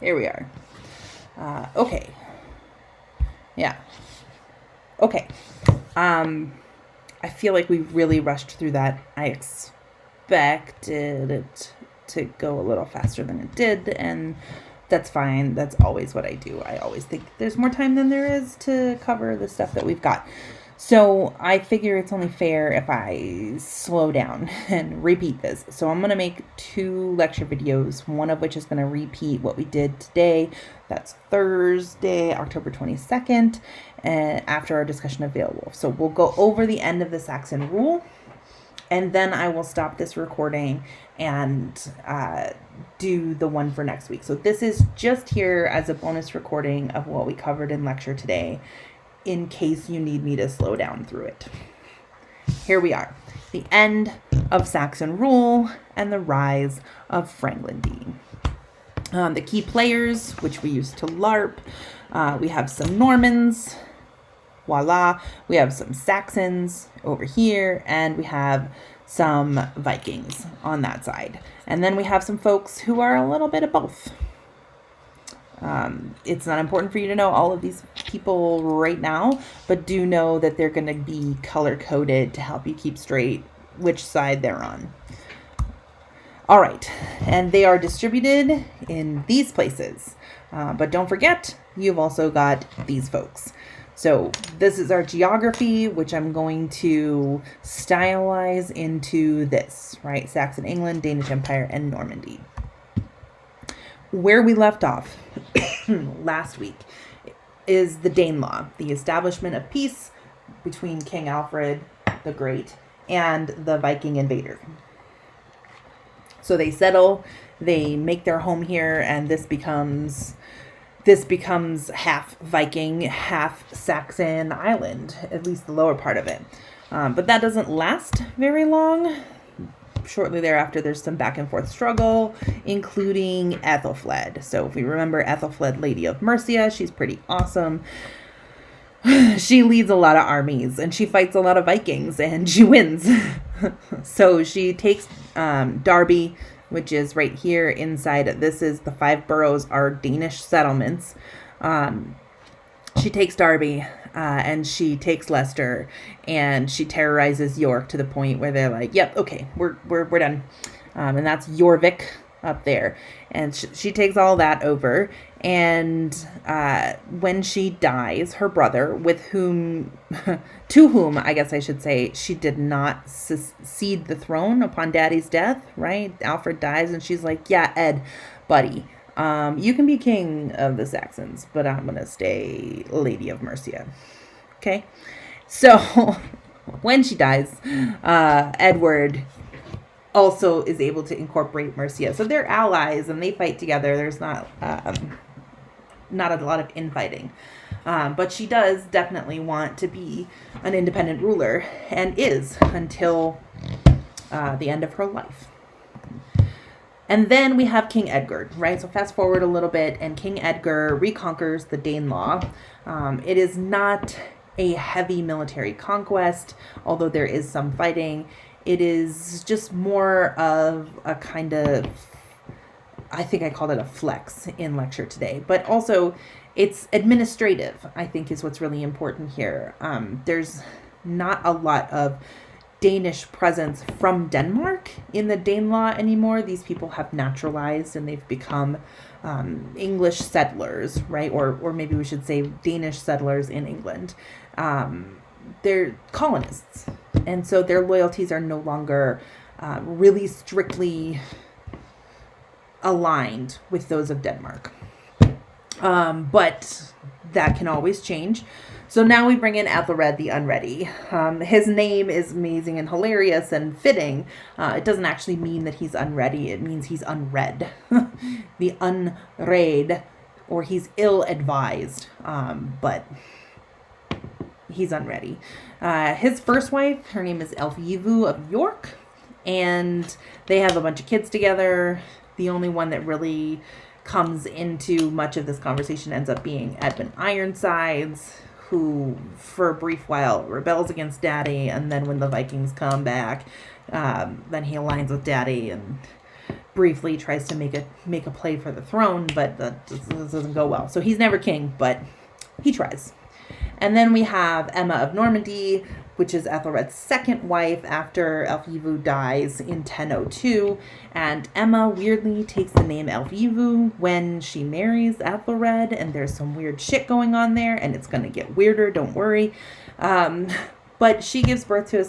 Here we are. Okay. Yeah. Okay. I feel like we really rushed through that. I expected it to go a little faster than it did, and that's fine. That's always what I do. I always think there's more time than there is to cover the stuff that we've got. So I figure it's only fair if I slow down and repeat this. So I'm going to make 2 lecture videos, one of which is going to repeat what we did today. That's Thursday, October 22nd, after our discussion of Beowulf. So we'll go over the end of the Saxon rule, and then I will stop this recording and do the one for next week. So this is just here as a bonus recording of what we covered in lecture today, in case you need me to slow down through it. Here we are. The end of Saxon rule and the rise of Franglandy. The key players, which we used to LARP, we have some Normans, voila. We have some Saxons over here, and we have some Vikings on that side. And then we have some folks who are a little bit of both. It's not important for you to know all of these people right now, but do know that they're going to be color-coded to help you keep straight which side they're on. All right, and they are distributed in these places. But don't forget, you've also got these folks. So this is our geography, which I'm going to stylize into this, right? Saxon England, Danish Empire, and Normandy. Where we left off last week is the Danelaw, the establishment of peace between King Alfred the Great and the Viking invader. So they settle, they make their home here, and this becomes half Viking, half Saxon island, at least the lower part of it. But that doesn't last very long. Shortly thereafter, there's some back and forth struggle, including Æthelræd. So if we remember Æthelræd, Lady of Mercia, she's pretty awesome. She leads a lot of armies, and she fights a lot of Vikings, and she wins. So she takes Derby, which is right here inside. This is the 5 boroughs are Danish settlements. She takes Derby, and she takes Leicester, and she terrorizes York to the point where they're like, yep, okay, we're done. And that's Jorvik up there. And she takes all that over. And when she dies, her brother, to whom I guess I should say, she did not cede the throne upon Daddy's death, right? Alfred dies, and she's like, yeah, Ed, buddy, you can be king of the Saxons, but I'm going to stay Lady of Mercia. Okay? So when she dies, Edward also is able to incorporate Mercia. So they're allies, and they fight together. There's not a lot of infighting. But she does definitely want to be an independent ruler, and is until the end of her life. And then we have King Edgar, right? So fast forward a little bit, and King Edgar reconquers the Danelaw. It is not a heavy military conquest, although there is some fighting. It is just more of a kind of, I think I called it a flex in lecture today, but also it's administrative, I think, is what's really important here. There's not a lot of Danish presence from Denmark in the Danelaw anymore. These people have naturalized, and they've become English settlers, right? Or maybe we should say Danish settlers in England. They're colonists, and so their loyalties are no longer really strictly aligned with those of Denmark. But that can always change. So now we bring in Æthelræd the Unready. His name is amazing and hilarious and fitting. It doesn't actually mean that he's unready. It means he's unread. The Unread, or he's ill-advised. But he's unready. His first wife, her name is Elfgivu of York. And they have a bunch of kids together. The only one that really comes into much of this conversation ends up being Edmund Ironsides, who for a brief while rebels against Daddy, and then when the Vikings come back, then he aligns with Daddy, and briefly tries to make a play for the throne, but that doesn't go well. So he's never king, but he tries. And then we have Emma of Normandy, which is Æthelred's second wife after Elfivu dies in 1002. And Emma weirdly takes the name Elfivu when she marries Æthelred, and there's some weird shit going on there, and it's going to get weirder, don't worry. But she gives birth to a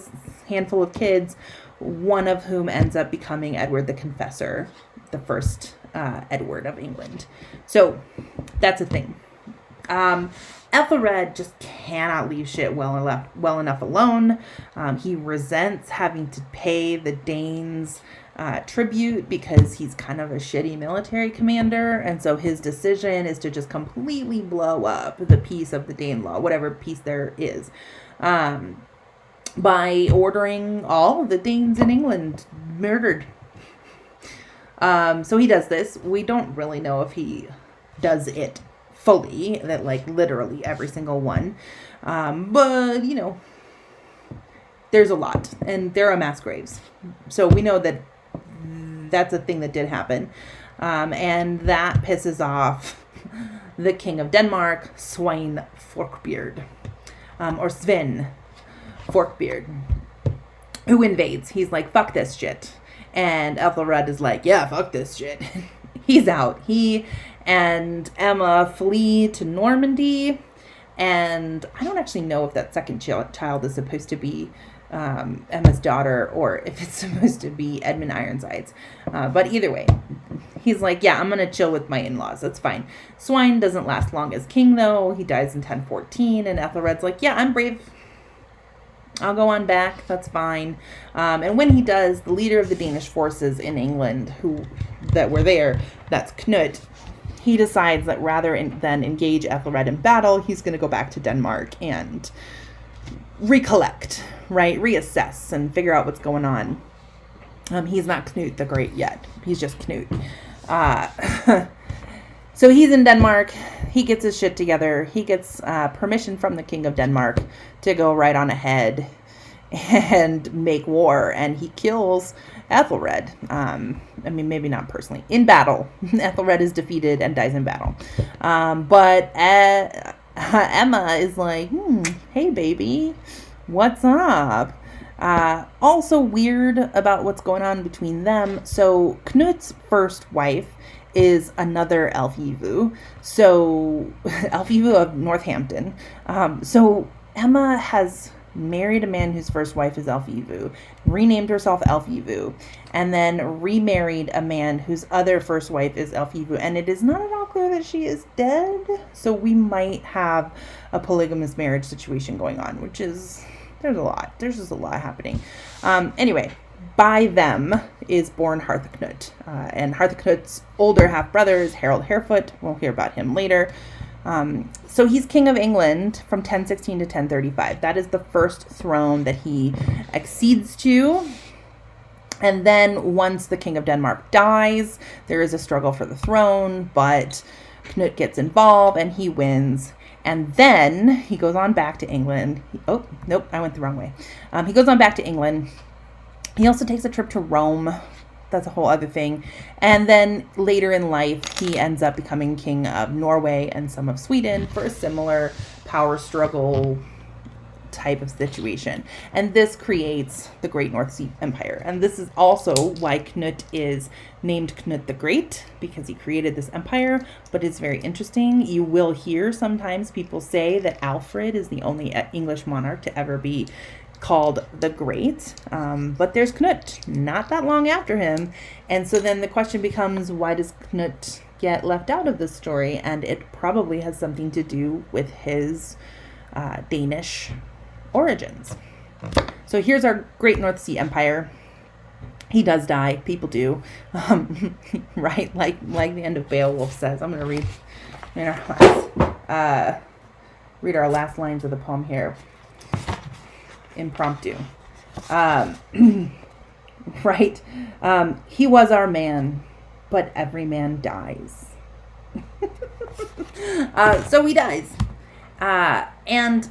handful of kids, one of whom ends up becoming Edward the Confessor, the first Edward of England. So that's a thing. Æthelred just cannot leave shit well enough alone. He resents having to pay the Danes tribute because he's kind of a shitty military commander, and so his decision is to just completely blow up the peace of the Danelaw, whatever peace there is, by ordering all the Danes in England murdered. So he does this. We don't really know if he does it fully, that like literally every single one, but you know, there's a lot, and there are mass graves, so we know that that's a thing that did happen, and that pisses off the king of Denmark, Svein Forkbeard, or Sven Forkbeard, who invades. He's like, fuck this shit, and Æthelred is like, yeah, fuck this shit. He's out. He and Emma flee to Normandy, and I don't actually know if that second child is supposed to be Emma's daughter or if it's supposed to be Edmund Ironsides. But either way, he's like, yeah, I'm going to chill with my in-laws. That's fine. Svein doesn't last long as king, though. He dies in 1014, and Æthelred's like, yeah, I'm brave. I'll go on back. That's fine. And when he does, the leader of the Danish forces in England that were there, that's Knut, he decides that rather than engage Æthelred in battle, he's going to go back to Denmark and recollect, right? Reassess and figure out what's going on. He's not Knut the Great yet. He's just Knut. So he's in Denmark. He gets his shit together. He gets permission from the King of Denmark to go right on ahead and make war. And he kills Æthelred. I mean, maybe not personally. In battle. Æthelred is defeated and dies in battle. But Emma is like, hey, baby, what's up? Also weird about what's going on between them. So Knut's first wife is another Elfivu. So Elfivu of Northampton. So Emma has married a man whose first wife is Elfivu, renamed herself Elfivu, and then remarried a man whose other first wife is Elfivu. And it is not at all clear that she is dead. So we might have a polygamous marriage situation going on, which is, there's just a lot happening. Anyway, by them is born Harthacnut. And Harthacnut's older half-brother is Harold Harefoot. We'll hear about him later. So he's king of England from 1016 to 1035. That is the first throne that he accedes to. And then once the king of Denmark dies, there is a struggle for the throne, but Knut gets involved and he wins. And then he goes on back to England. Oh, nope, I went the wrong way. He goes on back to England. He also takes a trip to Rome. That's a whole other thing. And then later in life, he ends up becoming king of Norway and some of Sweden for a similar power struggle type of situation. And this creates the Great North Sea Empire. And this is also why Knut is named Knut the Great, because he created this empire. But it's very interesting. You will hear sometimes people say that Alfred is the only English monarch to ever be called the Great, but there's Knut not that long after him, and so then the question becomes, why does Knut get left out of this story? And it probably has something to do with his Danish origins. So here's our Great North Sea Empire. He does die, people do, right? Like the end of Beowulf says. I'm going to read our last lines of the poem here. Impromptu. Right? He was our man, but every man dies. So he dies. And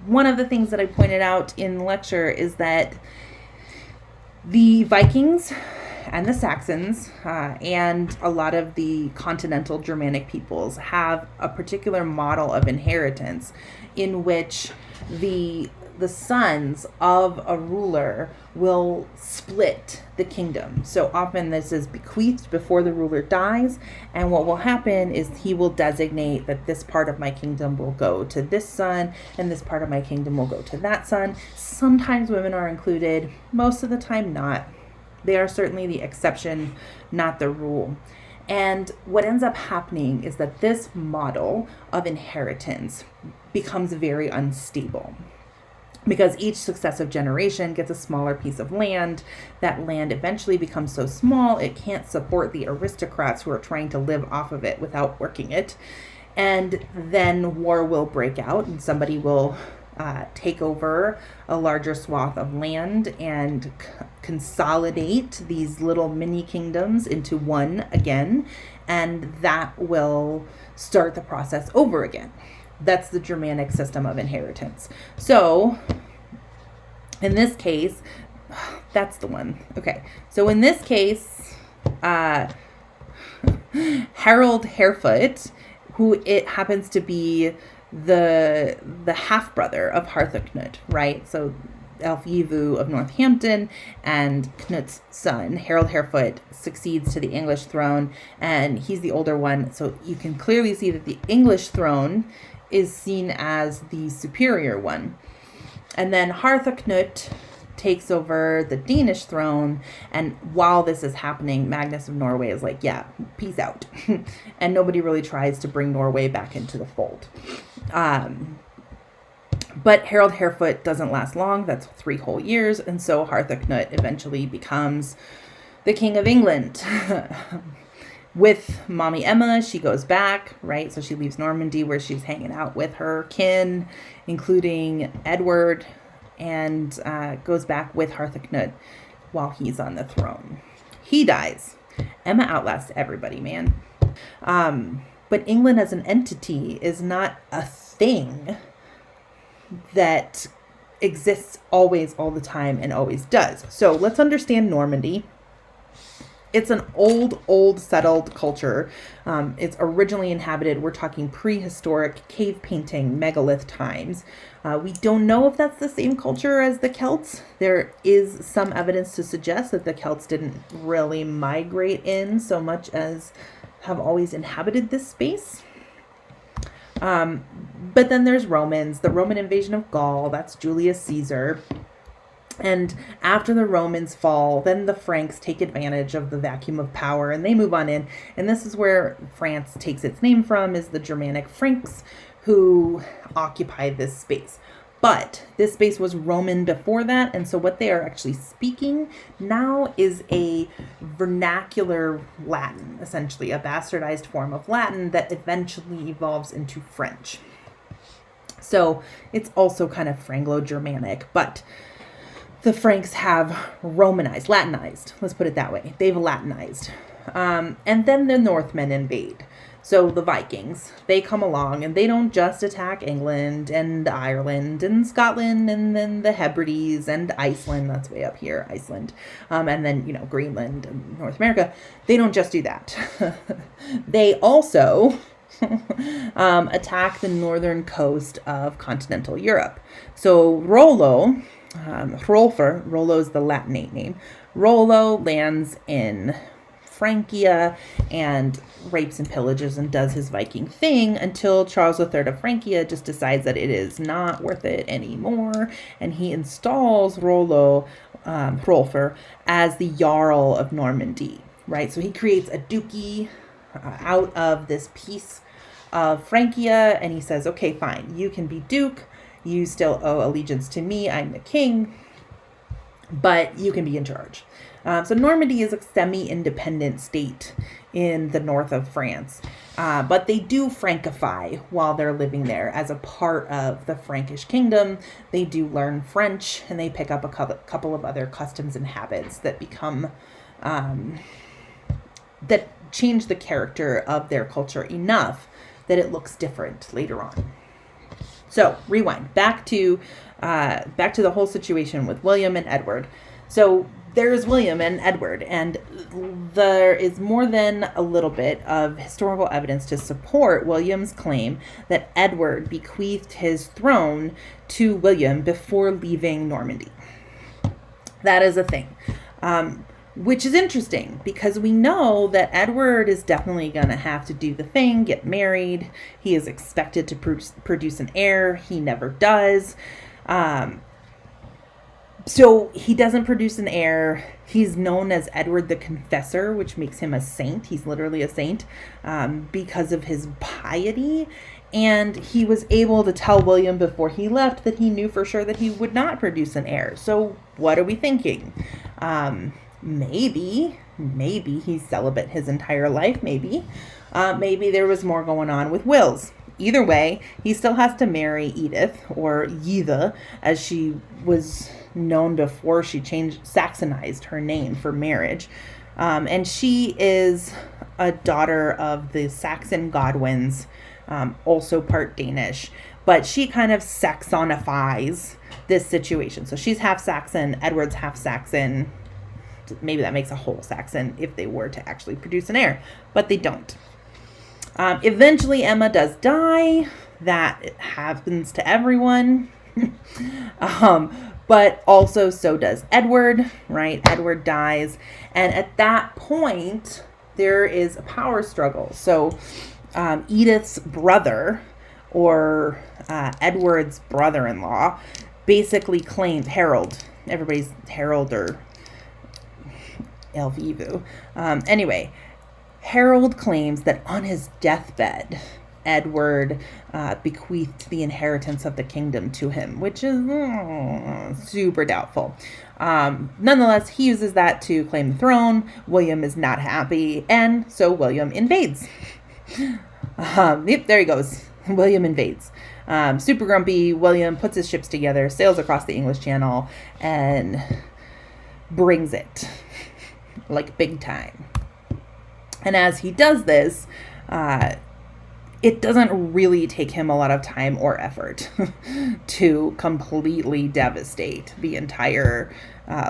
one of the things that I pointed out in the lecture is that the Vikings and the Saxons and a lot of the continental Germanic peoples have a particular model of inheritance in which the sons of a ruler will split the kingdom. So often this is bequeathed before the ruler dies, and what will happen is he will designate that this part of my kingdom will go to this son and this part of my kingdom will go to that son. Sometimes women are included, most of the time not. They are certainly the exception, not the rule. And what ends up happening is that this model of inheritance becomes very unstable, because each successive generation gets a smaller piece of land. That land eventually becomes so small it can't support the aristocrats who are trying to live off of it without working it. And then war will break out and somebody will take over a larger swath of land and consolidate these little mini kingdoms into one again. And that will start the process over again. That's the Germanic system of inheritance. So in this case, that's the one. Okay. So in this case, Harold Harefoot, who it happens to be the half brother of Harthacnut, right? So Elfyivu of Northampton and Knut's son, Harold Harefoot, succeeds to the English throne, and he's the older one. So you can clearly see that the English throne is seen as the superior one. And then Harthacnut takes over the Danish throne, and while this is happening, Magnus of Norway is like, yeah, peace out. And nobody really tries to bring Norway back into the fold. But Harold Harefoot doesn't last long. That's 3 whole years. And so Harthacnut eventually becomes the King of England. With Mommy Emma, she goes back, right? So she leaves Normandy where she's hanging out with her kin, including Edward, and goes back with Harthacnut while he's on the throne. He dies. Emma outlasts everybody, man. But England as an entity is not a thing that exists always, all the time, and always does. So let's understand Normandy. It's an old settled culture. It's originally inhabited, we're talking prehistoric cave painting, megalith times. We don't know if that's the same culture as the Celts. There is some evidence to suggest that the Celts didn't really migrate in so much as have always inhabited this space. But then there's Romans, the Roman invasion of Gaul, that's Julius Caesar. And after the Romans fall, then the Franks take advantage of the vacuum of power and they move on in. And this is where France takes its name from, is the Germanic Franks who occupied this space. But this space was Roman before that. And so what they are actually speaking now is a vernacular Latin, essentially a bastardized form of Latin that eventually evolves into French. So it's also kind of Franglo-Germanic, but the Franks have Romanized, Latinized, let's put it that way. They've Latinized. And then the Northmen invade. So the Vikings, they come along and they don't just attack England and Ireland and Scotland and then the Hebrides and Iceland, that's way up here, Iceland. And then, Greenland and North America. They don't just do that. They also attack the northern coast of continental Europe. So Rollo, Rollo is the Latinate name. Rollo lands in Francia and rapes and pillages and does his Viking thing until Charles III of Francia just decides that it is not worth it anymore, and he installs Rollo, Hrolfr, as the Jarl of Normandy, right? So he creates a duchy out of this piece of Francia, and he says, okay, fine, you can be duke, you still owe allegiance to me, I'm the king, but you can be in charge. So Normandy is a semi-independent state in the north of France, but they do Francify while they're living there as a part of the Frankish kingdom. They do learn French, and they pick up a couple of other customs and habits that become, that change the character of their culture enough that it looks different later on. So rewind back to the whole situation with William and Edward. So there's William and Edward, and there is more than a little bit of historical evidence to support William's claim that Edward bequeathed his throne to William before leaving Normandy. That is a thing, which is interesting because we know that Edward is definitely going to have to do the thing, get married. He is expected to produce an heir. He never does. So he doesn't produce an heir. He's known as Edward the Confessor, which makes him a saint. He's literally a saint because of his piety. And he was able to tell William before he left that he knew for sure that he would not produce an heir. So what are we thinking? Maybe he's celibate his entire life. Maybe there was more going on with wills. Either way, he still has to marry Edith, or Ythe, as she was known before she Saxonized her name for marriage. And she is a daughter of the Saxon Godwins, also part Danish. But she kind of Saxonifies this situation. So she's half Saxon, Edward's half Saxon. Maybe that makes a whole Saxon if they were to actually produce an heir, but they don't. Eventually, Emma does die. That happens to everyone. But also so does Edward, right? Edward dies. And at that point, there is a power struggle. So Edith's brother, or Edward's brother-in-law, basically claimed Harold. Everybody's Harold or Elvivu. Anyway, Harold claims that on his deathbed, Edward bequeathed the inheritance of the kingdom to him, which is super doubtful. Nonetheless, he uses that to claim the throne. William is not happy, and so William invades. Yep, there he goes. William invades. Super grumpy, William puts his ships together, sails across the English Channel, and brings it. Like big time. And as he does this, it doesn't really take him a lot of time or effort to completely devastate the entire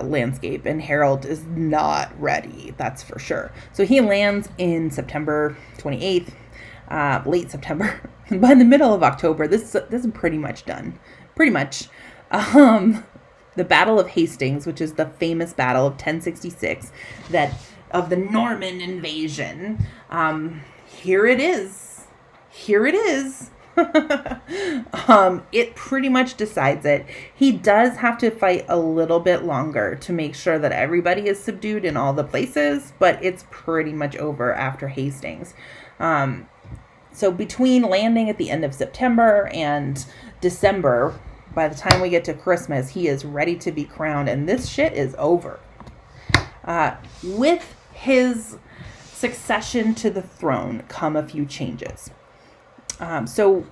landscape. And Harold is not ready, that's for sure. So he lands in September 28th, late September. By the middle of October, this is pretty much done. Pretty much. The Battle of Hastings, which is the famous battle of 1066, of the Norman invasion. Here it is. It pretty much decides it. He does have to fight a little bit longer to make sure that everybody is subdued in all the places, but it's pretty much over after Hastings. So between landing at the end of September and December, by the time we get to Christmas, he is ready to be crowned, and this shit is over. With his succession to the throne come a few changes. So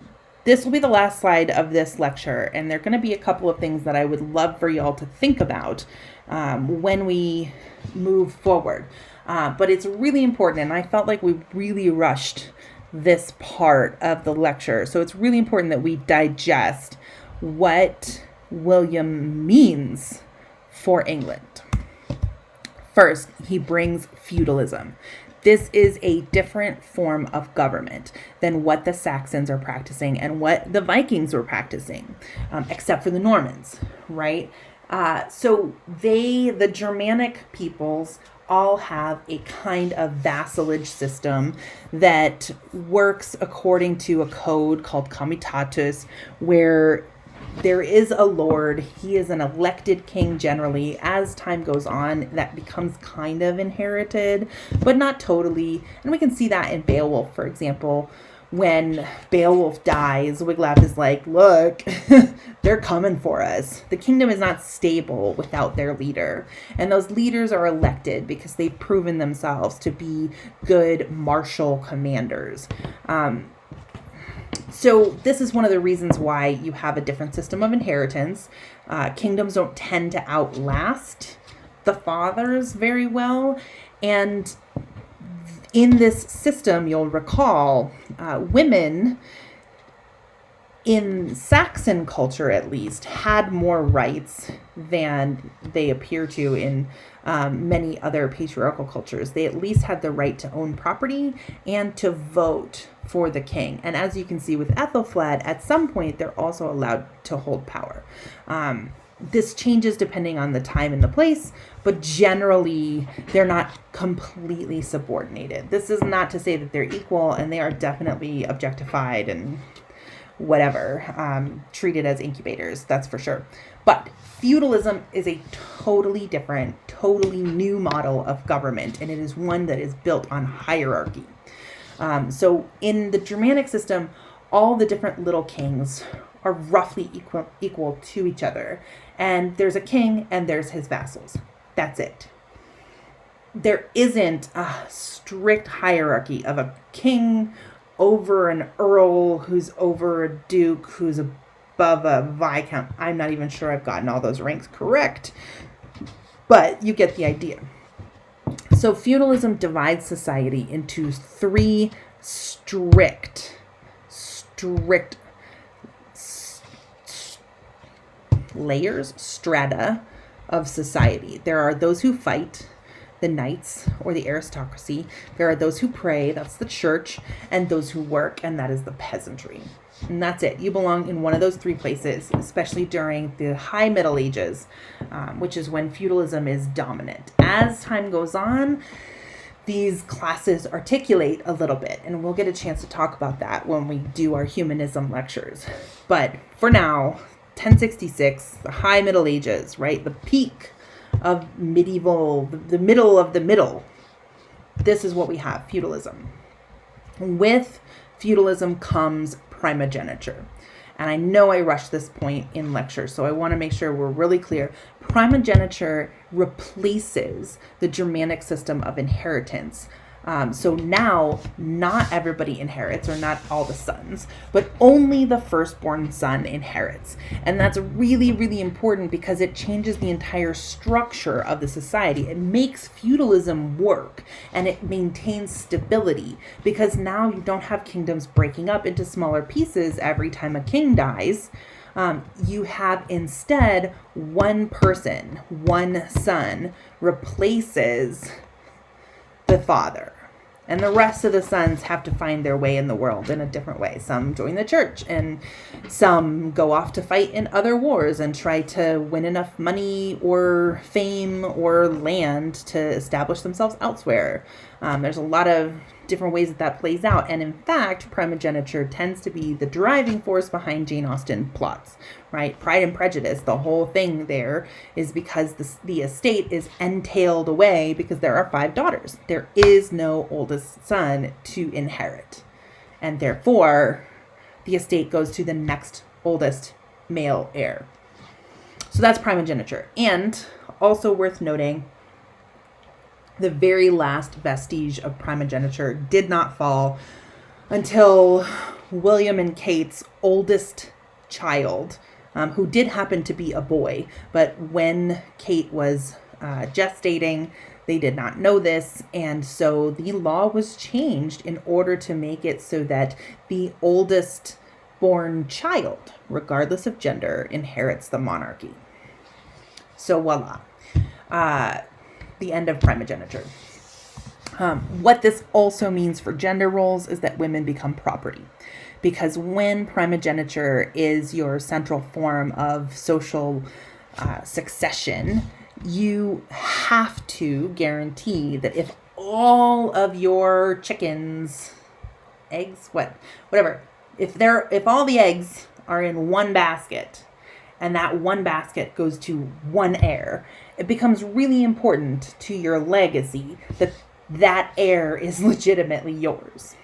this will be the last slide of this lecture, and there are going to be a couple of things that I would love for y'all to think about when we move forward. But it's really important, and I felt like we really rushed this part of the lecture. So it's really important that we digest what William means for England. First, he brings feudalism. This is a different form of government than what the Saxons are practicing and what the Vikings were practicing, except for the Normans, right? So the Germanic peoples all have a kind of vassalage system that works according to a code called comitatus, where there is a lord. He is an elected king generally. As time goes on, that becomes kind of inherited, but not totally. And we can see that in Beowulf, for example. When Beowulf dies, Wiglaf is like, look, they're coming for us. The kingdom is not stable without their leader. And those leaders are elected because they've proven themselves to be good martial commanders. So this is one of the reasons why you have a different system of inheritance. Kingdoms don't tend to outlast the fathers very well. And in this system, you'll recall, women in Saxon culture, at least, had more rights than they appear to in many other patriarchal cultures. They at least had the right to own property and to vote for the king. And as you can see with Æthelræd, at some point, they're also allowed to hold power. This changes depending on the time and the place, but generally they're not completely subordinated. This is not to say that they're equal, and they are definitely objectified and whatever, treated as incubators, that's for sure. But feudalism is a totally different, totally new model of government, and it is one that is built on hierarchy. So in the Germanic system, all the different little kings are roughly equal to each other. And there's a king and there's his vassals. That's it. There isn't a strict hierarchy of a king over an earl who's over a duke who's above a viscount. I'm not even sure I've gotten all those ranks correct, but you get the idea. So feudalism divides society into three strict layers, strata of society. There are those who fight, the knights or the aristocracy. There are those who pray, that's the church, and those who work, and that is the peasantry. And that's it. You belong in one of those three places, especially during the High Middle Ages, which is when feudalism is dominant. As time goes on, these classes articulate a little bit, and we'll get a chance to talk about that when we do our humanism lectures. But for now, 1066, the High Middle Ages, right? The peak of medieval, the middle of the middle. This is what we have, feudalism. With feudalism comes primogeniture. And I know I rushed this point in lecture, so I want to make sure we're really clear. Primogeniture replaces the Germanic system of inheritance. So now, not everybody inherits, or not all the sons, but only the firstborn son inherits. And that's really, really important because it changes the entire structure of the society. It makes feudalism work, and it maintains stability, because now you don't have kingdoms breaking up into smaller pieces every time a king dies. You have instead one person, one son replaces the father. And the rest of the sons have to find their way in the world in a different way. Some join the church, and some go off to fight in other wars and try to win enough money or fame or land to establish themselves elsewhere. There's a lot of different ways that plays out. And in fact, primogeniture tends to be the driving force behind Jane Austen plots, right? Pride and Prejudice, the whole thing there is because the estate is entailed away because there are 5 daughters. There is no oldest son to inherit. And therefore, the estate goes to the next oldest male heir. So that's primogeniture. And also worth noting, the very last vestige of primogeniture did not fall until William and Kate's oldest child, who did happen to be a boy. But when Kate was gestating, they did not know this. And so the law was changed in order to make it so that the oldest born child, regardless of gender, inherits the monarchy. So voila. The end of primogeniture. What this also means for gender roles is that women become property. Because when primogeniture is your central form of social succession, you have to guarantee that if all of your chickens, eggs, whatever, if all the eggs are in one basket, and that one basket goes to one heir, it becomes really important to your legacy that that heir is legitimately yours.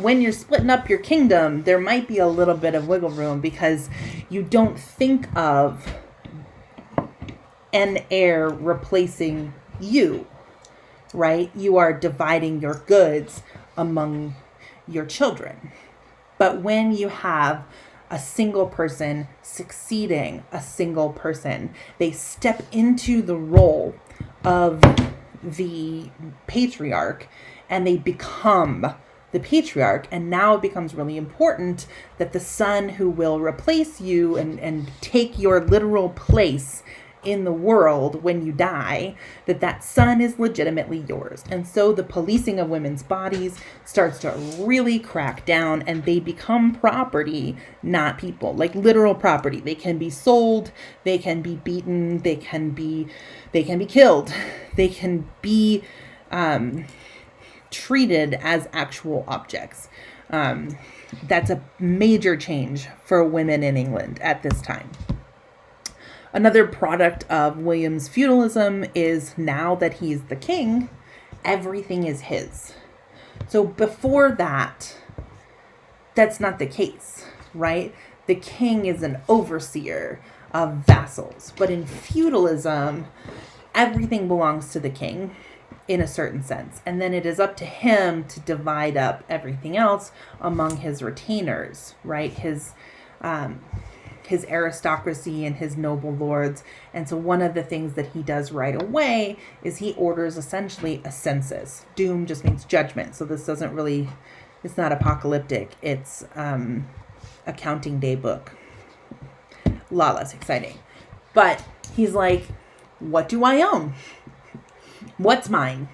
When you're splitting up your kingdom, there might be a little bit of wiggle room because you don't think of an heir replacing you, right? You are dividing your goods among your children. But when you have a single person succeeding a single person, they step into the role of the patriarch and they become the patriarch, and now it becomes really important that the son who will replace you and take your literal place in the world when you die, that son is legitimately yours. And so the policing of women's bodies starts to really crack down, and they become property, not people, like literal property. They can be sold, they can be beaten, they can be killed, they can be treated as actual objects. That's a major change for women in England at this time. Another product of William's feudalism is, now that he's the king, everything is his. So before that, that's not the case, right? The king is an overseer of vassals. But in feudalism, everything belongs to the king in a certain sense. And then it is up to him to divide up everything else among his retainers, right? His aristocracy and his noble lords. And so one of the things that he does right away is he orders essentially a census. Doom just means judgment. So this doesn't really, it's not apocalyptic. It's a counting day book. A lot less exciting. But he's like, what do I own? What's mine?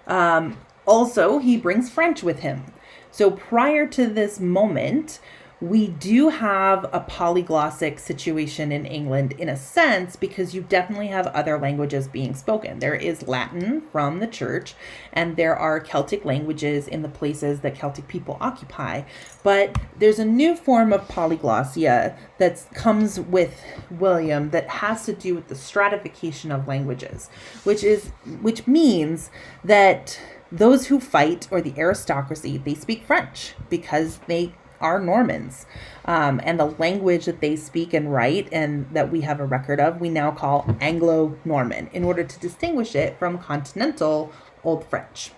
Also, he brings French with him. So prior to this moment, we do have a polyglossic situation in England in a sense, because you definitely have other languages being spoken. There is Latin from the church, and there are Celtic languages in the places that Celtic people occupy. But there's a new form of polyglossia that comes with William that has to do with the stratification of languages, which means that those who fight, or the aristocracy, they speak French because they are Normans. And the language that they speak and write, and that we have a record of, we now call Anglo-Norman, in order to distinguish it from continental Old French.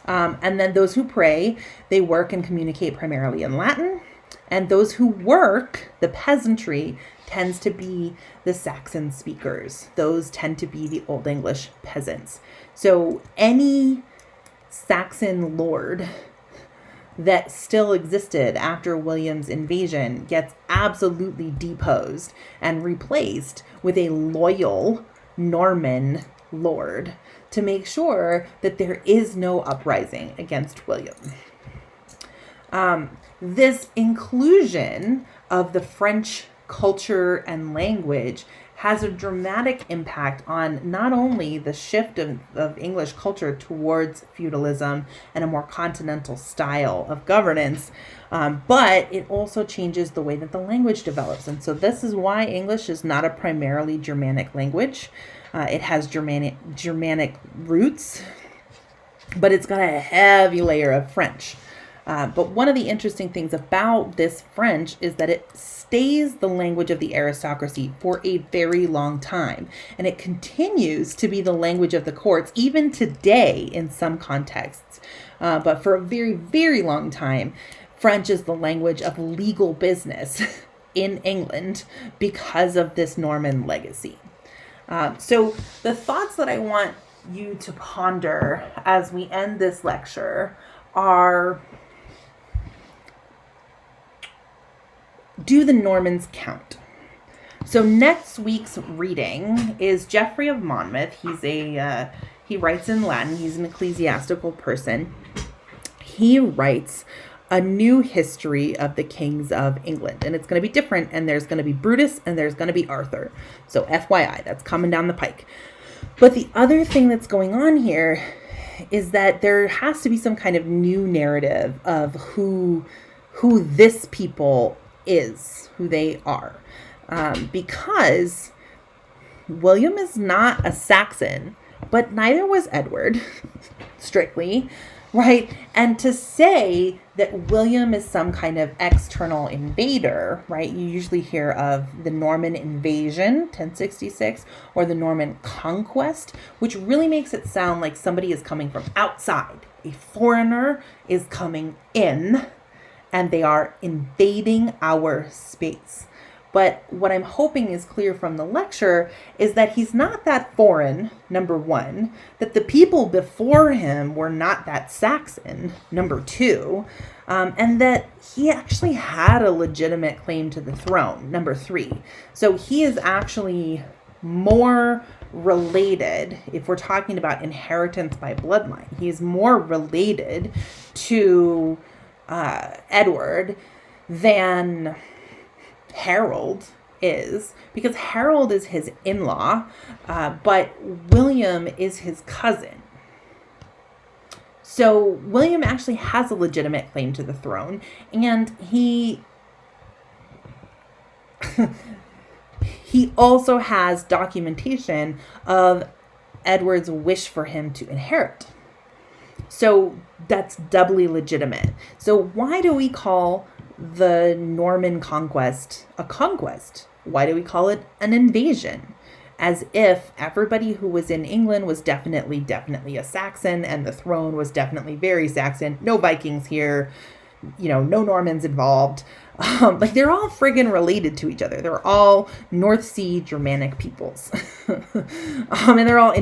And then those who pray, they work and communicate primarily in Latin. And those who work, the peasantry, tends to be the Saxon speakers. Those tend to be the Old English peasants. So any Saxon lord that still existed after William's invasion gets absolutely deposed and replaced with a loyal Norman lord to make sure that there is no uprising against William. This inclusion of the French culture and language has a dramatic impact on not only the shift of English culture towards feudalism and a more continental style of governance, but it also changes the way that the language develops. And so this is why English is not a primarily Germanic language. It has Germanic roots, but it's got a heavy layer of French. But one of the interesting things about this French is that it stays the language of the aristocracy for a very long time. And it continues to be the language of the courts, even today in some contexts. But for a very, very long time, French is the language of legal business in England because of this Norman legacy. So the thoughts that I want you to ponder as we end this lecture are: do the Normans count? So next week's reading is Geoffrey of Monmouth. He writes in Latin. He's an ecclesiastical person. He writes a new history of the kings of England, and it's going to be different. And there's going to be Brutus and there's going to be Arthur. So FYI, that's coming down the pike. But the other thing that's going on here is that there has to be some kind of new narrative of who this people is, who they are, because William is not a Saxon, but neither was Edward, strictly, right? And to say that William is some kind of external invader, right? You usually hear of the Norman invasion, 1066, or the Norman conquest, which really makes it sound like somebody is coming from outside. A foreigner is coming in, and they are invading our space. But what I'm hoping is clear from the lecture is that he's not that foreign, number one, that the people before him were not that Saxon, number two, and that he actually had a legitimate claim to the throne, number three. So he is actually more related, if we're talking about inheritance by bloodline, he is more related to Edward than Harold is, because Harold is his in-law, but William is his cousin. So William actually has a legitimate claim to the throne, and he also has documentation of Edward's wish for him to inherit. So that's doubly legitimate. So why do we call the Norman conquest a conquest? Why do we call it an invasion? As if everybody who was in England was definitely a Saxon, and the throne was definitely very Saxon. No Vikings here, no Normans involved. Like, they're all friggin' related to each other. They're all North Sea Germanic peoples. And they're all